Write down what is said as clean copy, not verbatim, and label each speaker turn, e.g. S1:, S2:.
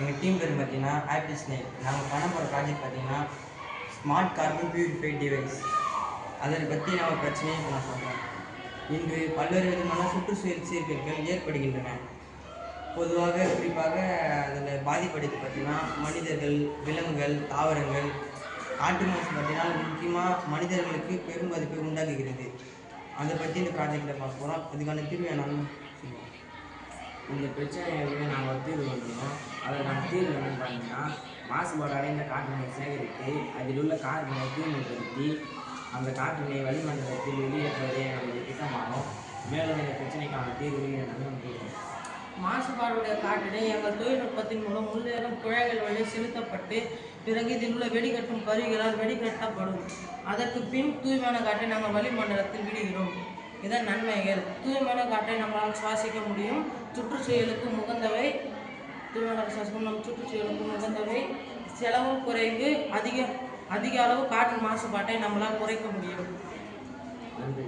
S1: எங்கள் டீம் பேர் பார்த்தீங்கன்னா ஆப்பிள் ஸ்னேக். நாங்கள் பண்ண போகிற ப்ராஜெக்ட் பார்த்தீங்கன்னா ஸ்மார்ட் கார்பன் பியூரிஃபைட் டிவைஸ். அதை பற்றி நம்ம பிரச்சனையை இப்போ நான் சொல்கிறேன். இன்று பல்வேறு விதமான சுற்றுச்சூழல் சீர்கேடுகள் ஏற்படுகின்றன. பொதுவாக குறிப்பாக அதில் பாதிப்படைத்து பார்த்தீங்கன்னா மனிதர்கள், விலங்குகள், தாவரங்கள், காற்று மாசு பார்த்தீங்கன்னா முக்கியமாக மனிதர்களுக்கு பெரும் பாதிப்பை உண்டாக்குகிறது. அதை பற்றி இந்த ப்ராஜெக்டில் பார்க்க போகிறோம். அதுக்கான தீர்வு என்னன்னு சொல்லுவோம்.
S2: இந்த பிரச்சனைகளுக்கு நாங்கள் தீர்வு கண்டுவோம். அதற்கான தீர்வு என்னன்னு பார்த்தீங்கன்னா, மாசுபாடு அடைந்த காற்றினை சேகரித்து அதில் உள்ள கார்பனை தூய்மைப்படுத்தி அந்த காற்றினை வளிமண்டலத்தில் வெளியேற்றுவதே எங்களுடைய திட்டமாகும். மேலும் இந்த பிரச்சனைக்கான தீர்வு என்னன்னு தீர்வு.
S3: மாசுபாடுடைய காற்றினை எங்கள் தொழில்நுட்பத்தின் மூலம் முன்னேறும் குழாய்கள் வழி செலுத்தப்பட்டு பிறகு இதில் உள்ள வெடிகட்டும் கருவிகளால் வெடிகட்டப்படும். அதற்கு பின் தூய்மையான காற்றை நாங்கள் வளிமண்டலத்தில் விடுகிறோம். இதன் நன்மைகள்: தூய்மையான காற்றை நம்மளால் சுவாசிக்க முடியும். சுற்றுச்சூழலுக்கு உகந்தவை. தூய்மையான சுவாசிக்கும் நம் சுற்றுச்சூழலுக்கு உகந்தவை. செலவு குறைவு. அதிக அளவு காற்று மாசுபாட்டை நம்மளால் குறைக்க முடியும்.
S2: நன்றி.